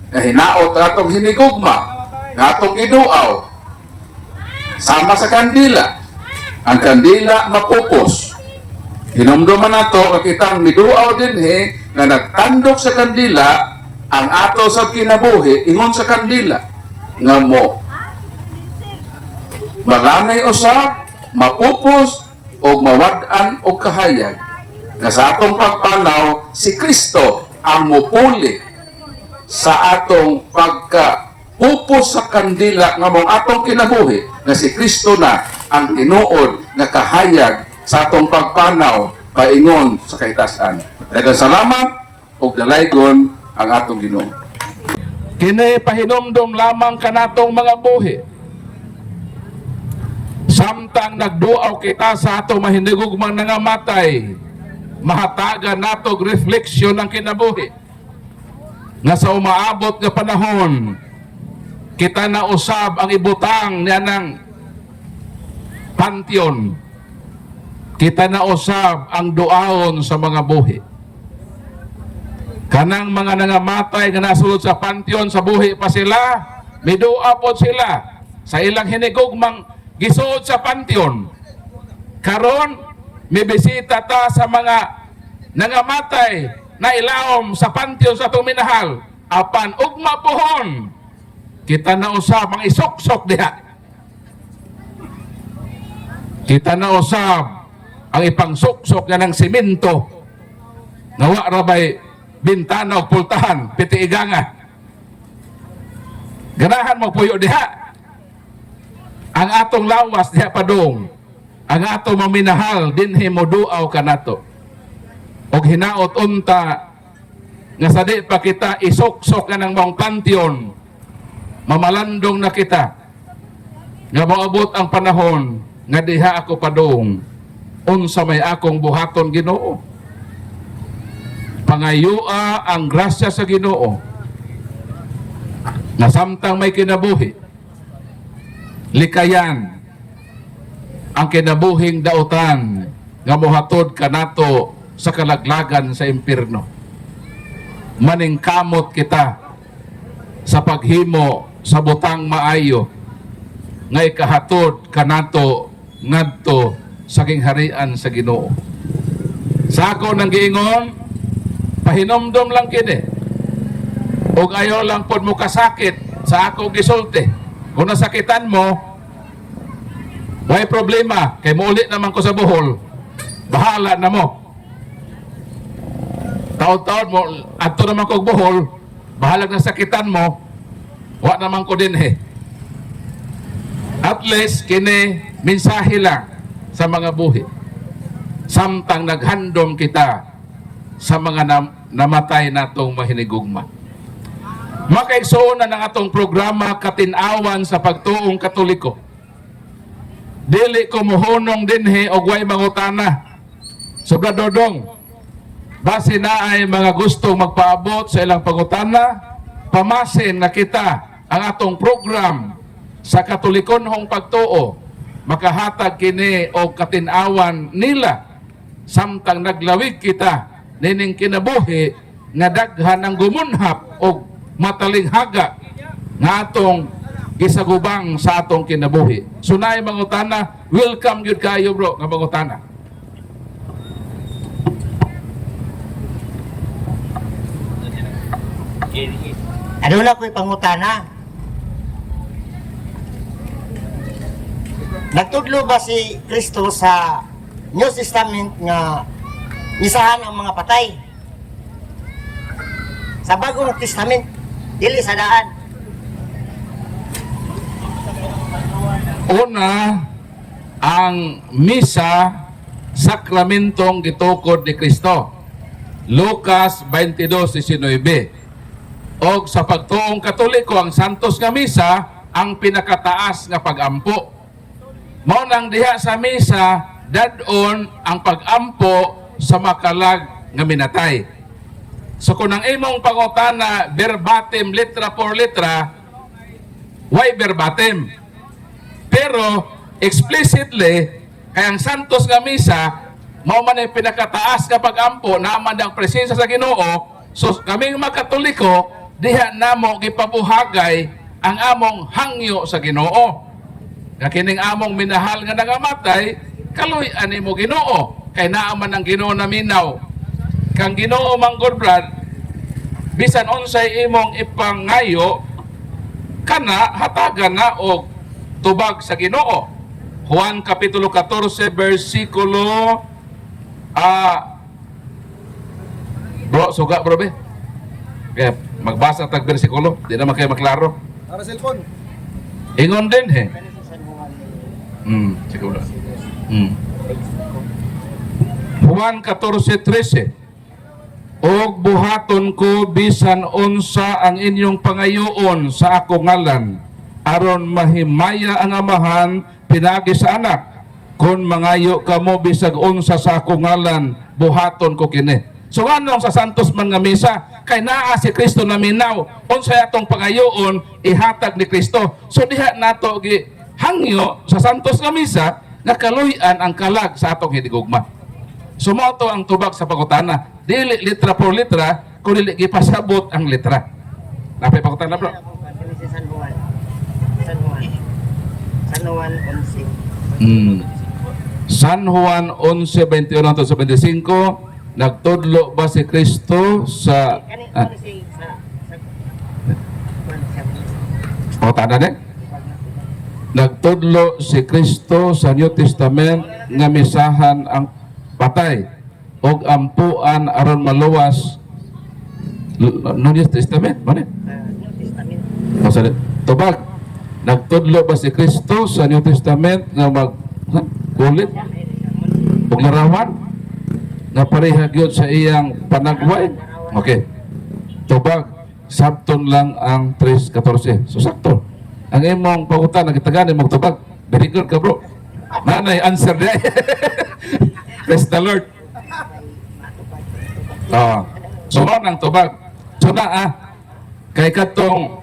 na hinaot atong hinigugma, nga atong iduaw, sama sa kandila. Ang kandila mapupos. Hinumduman nato kakitang miduaw din nga nagtandok sa kandila ang ato sa kinabuhi ingon sa kandila nga mo malanay usab, mapupos o mawad-an o kahayag nga sa atong pagpanaw si Kristo ang mupuli sa atong pagka-pupos sa kandila nga mong atong kinabuhi nga si Kristo na ang tinuod nga kahayag sa atong pagpanaw paingon sa kaitasan. Daghang salamat ug dalaygon ang atong Ginoo. Kini pahinomdom lamang kanatong mga buhi. Samtang nagduaw kita sa atong mahinigugmang nangamatay, mahatagan natog refleksyon ang kinabuhi. Nga sa umaabot nga panahon, kita na usab ang ibutang niya ng panteon. Kita na usab ang duaon sa mga buhi. Kanang mga nangamatay nga nasulod sa panteon sa buhi pa sila, midua po sila sa ilang hinigugmang gisuod sa panteon. Karon may bisita ta sa mga nangamatay na ilawom sa panteon sa tuminahal. Apan ugma pohon, kita na usab ang isuksok diha. Kita na usab ang ipangsuksok nga ng simento. Nawa rabay bintana o pultahan, piti iganga. Ganahan mo puyo diha. Ang atong lawas diha padung. Ang atong maminahal dinhi mo duaw kanato. Og hinaot unta nga sa di pa kita isuksok nga ng mong panteon. Mamalandong na kita. Nga maabot ang panahon nga diha ako padung. Unsa may akong buhaton Ginoo. Pangayua ang grasya sa Ginoo na samtang may kinabuhi, likayan ang kinabuhing dautan nga mohatod kanato sa kalaglagan sa impierno. Maningkamot kita sa paghimo sa butang maayo nga ikahatod kanato ngadto sa kingharian sa Ginoo. Sa ako nang giingon, pahinomdom lang kini. Ug ayaw lang pod mo kasakit sa ako gisulti. Kung nasakitan mo, may problema. Kay muulit naman ko sa Bohol. Bahala na mo. Taon-taon mo, ato naman ko Bohol, bahalag nasakitan mo, wa naman ko din At least, kini mensahe lang sa mga buhi. Samtang naghandom kita sa mga namatay natong mahinigugma. Makaigsuon na ng atong programa Katinawan sa Pagtuong Katoliko. Dili ko muhunong dinhi og way mangutana. Sobra dodong. Base na ay mga gustong magpaabot sa ilang pangutana, pamasin na kita ang atong program sa Katolikonhong pagtuo. Makahatag kini og katinawan nila samtang naglawig kita nining kinabuhi nga daghan ang gumunhap og matalinghaga nga atong gisagubang sa atong kinabuhi. Sunay mangutana, welcome gyud kayo bro nga mangutana. Ano na ko'y pangutana? Nagtudlo ba si Kristo sa New Testament nga misahan ang mga patay? Sa Bagong Testament, dili sa daan. Una, ang misa, sakramentong gitukod ni Kristo. Lucas 22:19. O sa pagtuong Katoliko, ang Santos nga Misa, ang pinakataas nga pagampo. Mao nang diha sa misa dadon ang pag-ampo sa makalag nga minatay. So kung ang imong pangutana verbatim letra por letra, why verbatim? Pero explicitly kay ang santos nga misa mao man ang pinakataas nga pag-ampo naman ang presensya sa Ginoo. So kaming mga Katoliko diha namo gipabuhagay ang among hangyo sa Ginoo. Nga kining among minahal nga nangamatay, kaluy-an nimo Ginoo. Kay naa man ang Ginoo na minaw. Kang Ginoo manggod brad, bisan unsay imong ipangayo, kana hatagan na og tubag sa Ginoo. Juan kapitulo 14 bersikulo bro, suga bro be. Kaya magbasa tag bersikulo, di naman kayo maklaro. Para cellphone. Ingon din he. Siguro. Juan 14:13. Og buhaton ko bisan unsa ang inyong pangayoon sa ako ngalan, aron mahimaya ang amahan pinagi sa anak. Kung mangayo kamo bisag unsa sa ako ngalan, buhaton ko kini. So anong sa santos man nga misa, kay naa si Kristo na minaw, unsay atong pangayoon ihatag ni Kristo. So diha nato gi hangyo sa santos nga misa nga kaluy-an ang kalag sa atong hinigugma. So mao to ang tubag sa pangutana. Dili litra por litra, kung dili gipasabot ang litra. Napay pangutana bro. San Juan. San Juan 11. San Juan 11:21-25, nagtudlo ba si Kristo sa pangutana din? Nagtudlo si Kristo sa New Testament nga misahan ang patay og ampuan aron maluwas no New Testament man eh tubag. Nagtudlo ba si Kristo sa New Testament nga kulit ug larawan nga pareha gyud sa iyang panagway? Okay, tubag sabton lang ang 3:14. So sakto ang imong pangutan nagitagan imong tubag. Very good ka bro, nanay answer day. Praise the Lord. So nang tubag. So na kay katong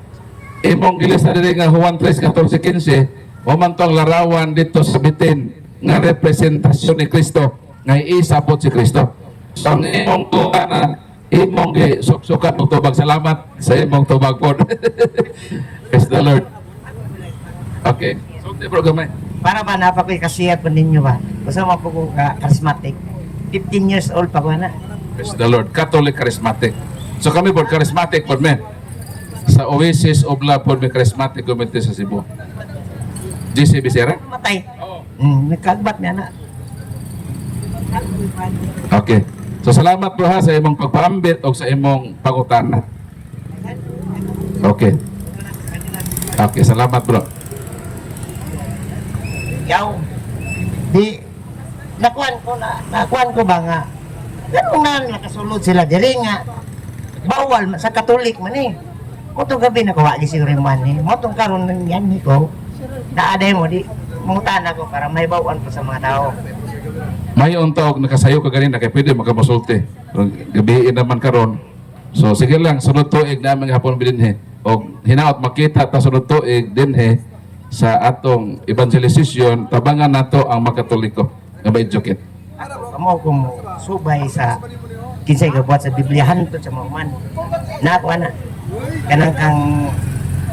imong gilis na diri nga Juan 3:14-15, o man tong larawan dito sa bitin nga representasyon ni Kristo nga iisabot si Kristo. So ang imong tuana, imong gisukat og tubag. Salamat sa imong tubag po. Praise the Lord. Okay. So di bro gamay. Para ba napakoy kasiyat po ninyo ba? Basta mo po ko charismatic. 15 years old pa ko na. Praise the Lord. Catholic charismatic. So kami po charismatic po men. Sa Oasis of Love po may charismatic community sa Cebu. GC Bisera? Matay. Nagkagbat niya na. Okay. So salamat bro ha sa imong pagpaambit o sa imong pangutana. Okay. Okay, salamat bro. Yaw. Di nakuan ko ba nga ganun na nakasulod sila diri nga bawal sa Katolik man eh. Mo tong gabi nakuha gi siguro man eh. Mo tong karon yan ni ko. Naaday mo di mangutana ko para may bawaan pa sa mga tao. May untog nakasayo ka ganina kay pwede makamusulti. Gabiin naman karon. So sige lang sunod tuig namin hapon bilin og hinaot makita ta sunod tuig dinhe sa atong evangelization tabangan nato ang mga Katoliko nga ma-educate. Kamo kung subay sa kinsay gabuhat sa Bibliahan to sa mga man. Na ako ana. Kanang kang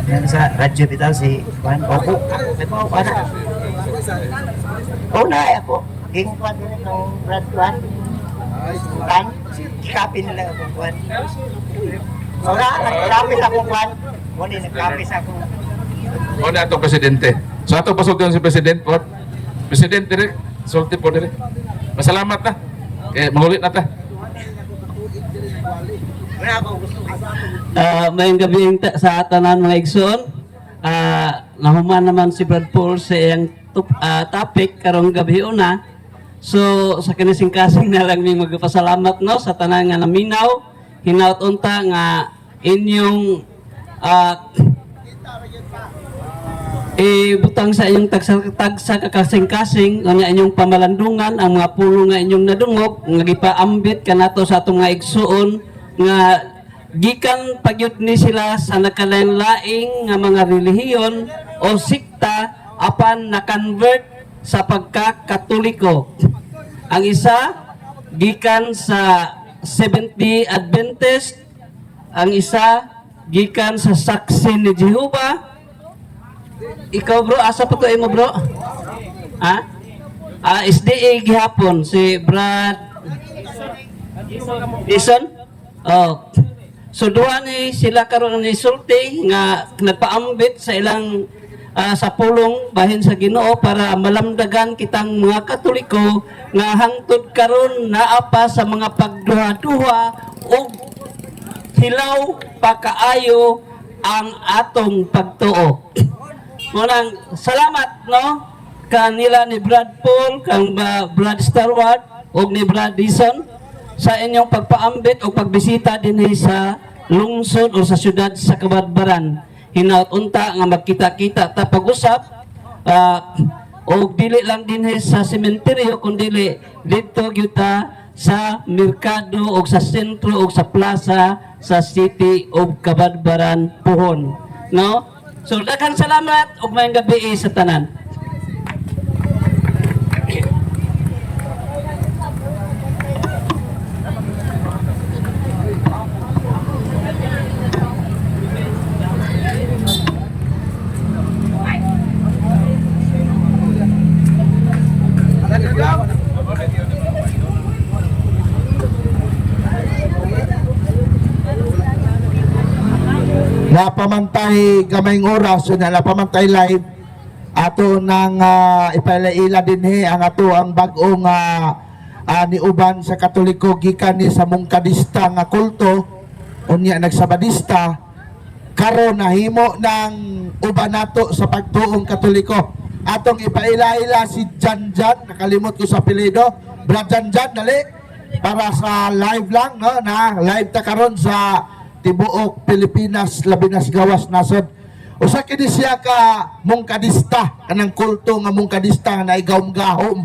yan sa radyo bitaw si Juan Opo. Ako ana. Oh na ako. Ging kwan din ng Brad Juan. Kan copy nila ako Juan. Ora nag-copy sa ako Juan. Mo ni nag-copy sa ako. O na atong presidente. So atong pasulti si president po. Presidente dire, sulti po dire. Masalamat na. Mangulit na ta. Mayong gabi sa tanan mga igsoon. Nahuman naman si Brad Paul sa iyang topic karong gabi una. So sa kinising-kasing na lang may magpasalamat no sa tanan nga naminaw, hinaut unta nga inyong butang sa inyong tagsa kakasing-kasing nga inyong pamalandungan ang mga pulo nga inyong nadungog nga gipaambit kanato sa atong nga igsuon nga gikan pagyud ni sila sa nakalain-laing nga mga relihiyon o sikta apan na-convert sa pagka-Katoliko. Ang isa gikan sa Seventh-day Adventist, ang isa gikan sa Saksi ni Jehovah. Ikaw bro, asa pa to mo bro? Ha? SDA gihapon si Brad Dison. Oh. So duha ni sila karon ni sulti nga nagpaambit sa ilang sa pulong bahin sa Ginoo para malamdagan kitang mga Katoliko nga hangtod karon naa pa sa mga pagduha-duha o hilaw pakaayo ang atong pagtuo. Munang salamat no kanila ni Brad Paul, kang Brad Starward ug ni Brad Dison sa inyong pagpaambit o pagbisita dinhi sa lungsod o sa syudad sa Kabadbaran. Hinaut unta nga magkita-kita ta pag-usap o dili lang dinhi sa sementeryo kundi dito gyuta sa merkado o sa sentro o sa plaza sa City of Kabadbaran, Puhon. No? So, daghang salamat ug maayong gabi sa tanan. Napamantay gamayng oras so napamantay live ato nang ipalaila dinhi ang ato ang bag-ong ni uban sa Katoliko gikan ni sa Mungkadista nga kulto unya nagsabadista karon nahimo ng uban nato sa pagtuong Katoliko. Atong ipaila-ila si Janjan, nakalimot ko sa apelyido, Brad Janjan dali para sa live lang no na live ta karon sa tibuok Pilipinas, Labinas, Gawas, Nasod. Usa kini siya ka Mungkadista, kanang kulto nga Mungkadista na igawom-gahom.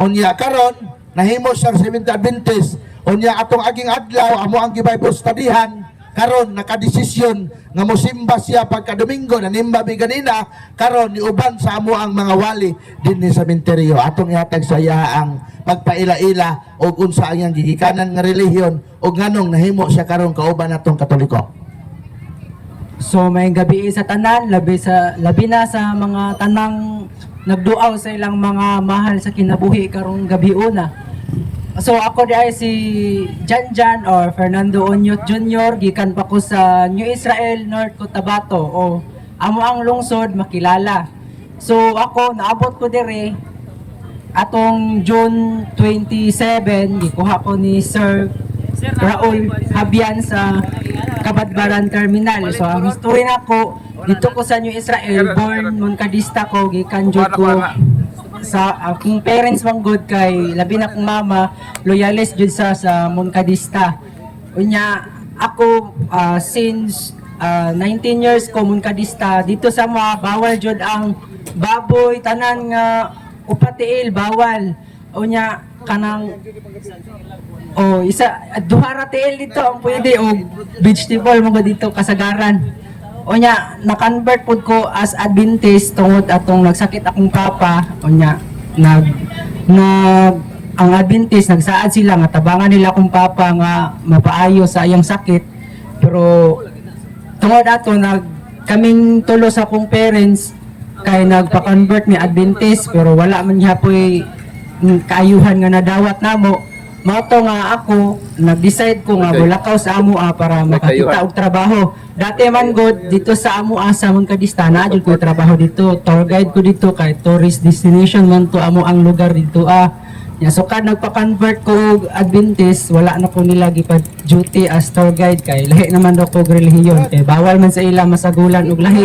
Unya karon nahimo siyang Seventh Adventist. Unya atong aging adlaw amo ang Bible studyhan karon nakadesisyon nga mosimba siya pagka Domingo nanimba mi ganina karon niuban sa amo ang mga wali dinhi sa sementeryo. Atong ihatag sa iya ang pagpaila-ila og unsa ang iyang gigikanan nga relihiyon og nganong nahimo siya karon kauban natong Katoliko. So may gabi sa tanan, labi na sa mga tanang nagduaw sa ilang mga mahal sa kinabuhi karong gabi una. So ako di ay si Janjan or Fernando Onyot Jr. Gikan pa ko sa New Israel, North Cotabato o amo ang lungsod makilala. So ako naabot ko dire atong June 27 gikuha ko ni Sir Raul Habian sa Kabadbaran Terminal. So ang history nako dito ko sa New Israel, born Mungkadista ko gikan jud ko sa akong parents mang good kay labi na akong mama loyalist jud sa Mungkadista. Unya ako since 19 years ko Mungkadista dito sa mga bawal jud ang baboy tanan nga upatiil bawal. Unya kanang isa duha ra tiil dito ang pwede o vegetable mo dito kasagaran. Unya na-convert pud ko as Adventist tungod atong nagsakit akong papa. Unya ang Adventist nagsaad sila nga tabangan nila akong papa nga mapaayo sa iyang sakit. Pero tungod ato kaming tulo sa akong parents kay nagpa-convert ni Adventist pero wala man gyapoy kaayuhan nga nadawat namo. Mato nga ako nag-decide ko nga bulakaw sa amo para makakita og trabaho. Dati man god dito sa amo sa Mungkadista na jud ko trabaho dito. Tour guide ko dito kay tourist destination man to amo ang lugar dito Ya so kad nagpa-convert ko og Adventist wala na ko nila gipad duty as tour guide kay lahi naman daw ko relihiyon kay bawal man sa ila masagulan og lahi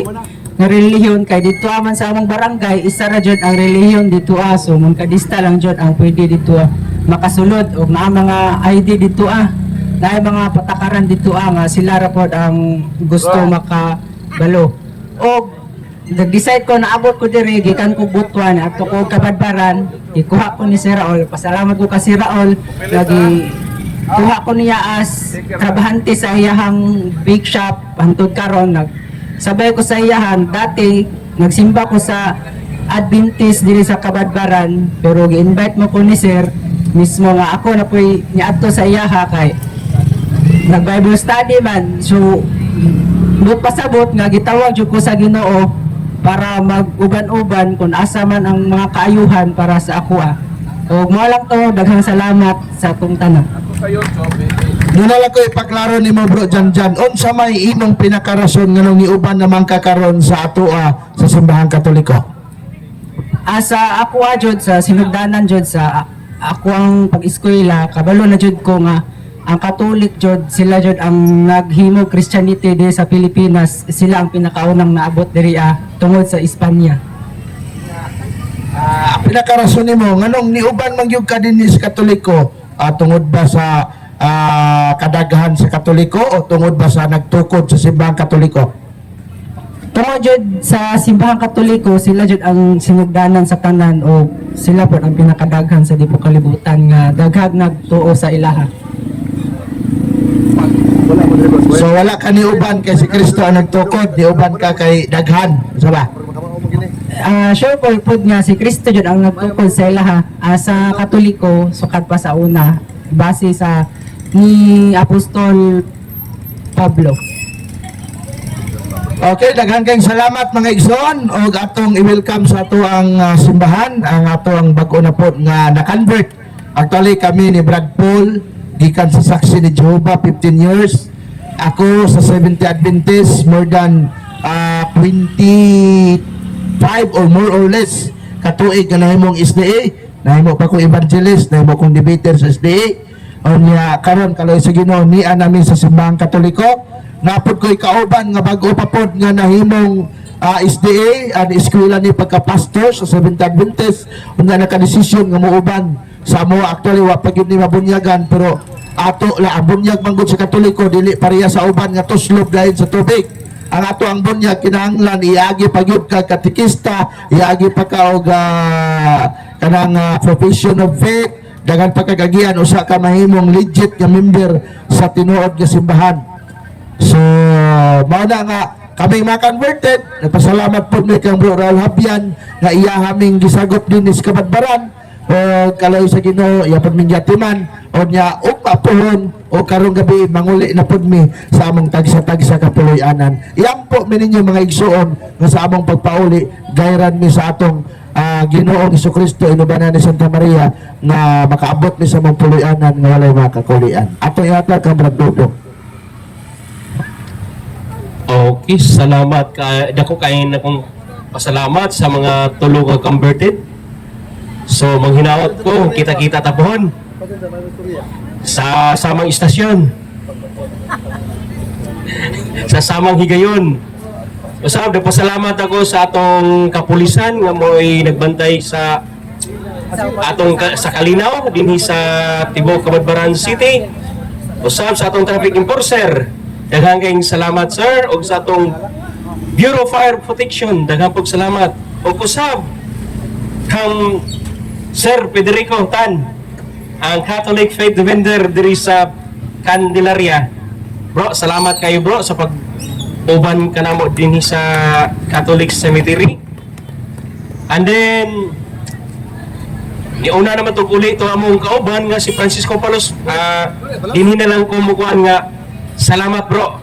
nga relihiyon kay dito man sa among barangay isa ra jud ang relihiyon dito so Mungkadista lang jud ang pwede dito makasulod og naa mga ID dito naay mga patakaran dito nga sila ra pod ang gusto makabalo og nag-decide ko na abot ko diri gikan ko Butuan at ko Kabadbaran, ikuha ko ni Sir Raul. Pasalamat ko ka Sir Raul lagi kuha ko niya as trabahante sa iyahang big shop hangtod karon sabay ko sa iyahan. Dati nagsimba ko sa Adventist diri sa Kabadbaran, pero gi-invite mo ko ni Sir mismo nga ako na po'y niadto sa iyaha kay nag-Bible study man. So but pasabot nga gitawag jud ko sa Ginoo para mag-uban-uban kung asa man ang mga kaayuhan para sa ako. O mo lang to, daghang salamat sa atong tanan. Doon na lang ko ipaklaro ni mo bro Janjan, unsa may imong pinakarason nga nung iuban naman kakaron sa ato sa simbahang Katoliko? Asa ako jud sa sinugdanan jud sa ako ang pag-eskwela, kabalo na jud ko nga ang Katolik jud sila jud ang naghimo Christianity di sa Pilipinas, sila ang pinakaunang naabot diri tungod sa Espanya. Pinakarason nimo nganong niuban man gyud ka dinhi sa Katoliko, tungod ba sa kadaghan sa Katoliko o tungod ba sa nagtukod sa simbahang Katoliko? Tungod jud sa simbahang Katoliko, sila jud ang sinugdanan sa tanan o sila po ang pinakadaghan sa di po kalibutan nga daghag nagtuo sa ilaha. So wala ka niuban kay si Kristo ang nagtukod, niuban ka kay daghan, sa ba? Sure po nga si Kristo jud ang nagtukod sa ilaha. Sa Katoliko sukat pa sa una base sa ni Apostol Pablo. Okay, daghan kayong salamat mga igsoon og atong i-welcome sa ato ang simbahan, ang ato ang bag-o na pod nga na-convert. Actually kami ni Brad Paul gikan sa Saksi ni Jehovah 15 years. Ako sa 70 Adventist more than 25 or more or less katuig nga nahimong SDA, nahimo pa ko evangelist, nahimo kong debater sa SDA. Onya karon kaloy sa Ginoo niya namin sa simbahang Katoliko. Napod ko'y kauban nga bago pa pod nga nahimong SDA ang eskwela ni pagka-pastor sa 70 Adventist unya naka-desisyon nga muuban sa mo. Actually wa pa gyud ni mabunyagan, pero ato la ang bunyag manggod sa Katoliko dili pareha sa uban nga tuslob dahil sa tubig. Ang ato ang bunyag kinahanglan iagi pa gyud ka katikista, iagi pa ka og kanang profession of faith, dagan pa kagagian usa ka mahimong legit nga member sa tinuod nga simbahan. So mao na nga kami mga converted, nagpasalamat po ni kang Bro Raul Habian nga iya haming gisagop din sa Kabadbaran o kaloy sa Ginoo iya pod min yatiman o nya upapuhon o karong gabi manguli na pod mi sa among tagsa-tagsa kapuloy-anan. Iyang po mininyo mga igsuon nga sa among pagpauli gayran mi sa atong Ginoong Jesucristo inubanan ni Santa Maria nga makaabot mi sa among puloy-anan nga walay makakulian. Ato ihatag kang Brad Dudong. Okay, salamat dako kay na kong pasalamat sa mga tulo nga converted. So manghinawat ko kita-kita tapuhon sa samang istasyon. Sa samang higayon. Usab nagpasalamat ako sa atong kapulisan nga mo'y nagbantay sa atong sa Kalinaw dinhi sa Tibok Kabadbaran City. Usab sa atong traffic enforcer. Daghang kayong salamat sir og sa atong Bureau of Fire Protection daghang pog salamat og usab kang Sir Federico Tan ang Catholic Faith Defender diri sa Candelaria. Bro, salamat kayo bro sa pag-uban kanamo dinhi sa Catholic Cemetery. And then niuna naman to uli ito among kauban nga si Francisco Palos. Dinhi na lang ko mukuan nga salamat bro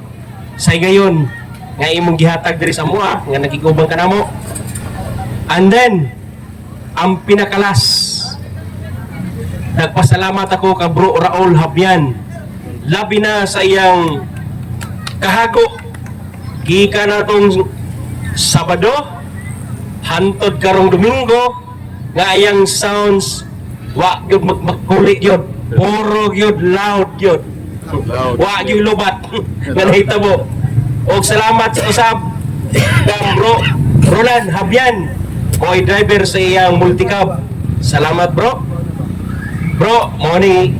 sa gayon nga imong gihatag diri sa mua nga nagigubang ka namo. And then ang pinakalas nagpasalamat ako ka Bro Raul Habian labi na sa iyang kahago gikan natong Sabado hantod karong Domingo nga iyang sounds wa gyud magkulit gyud puro gyud loud gyud wa gyud lubat nga nahitabo. Og salamat sa usab kang Bro Roland Habian ko'y driver sa iyang multicab. Salamat bro. Bro, morning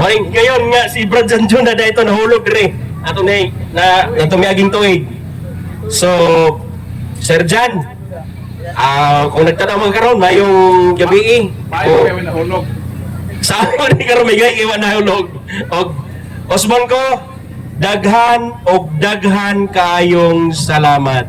ngayon nga si Brad Janjun na dito nahulog rin ato na tumiyaging tuig. So, Sir Jan, kung nagtanaw mo karon ngayong gabi, nahulog. sa ako ni karon may gay iwan nahulog. Og Osman ko, daghan og daghan kayong salamat.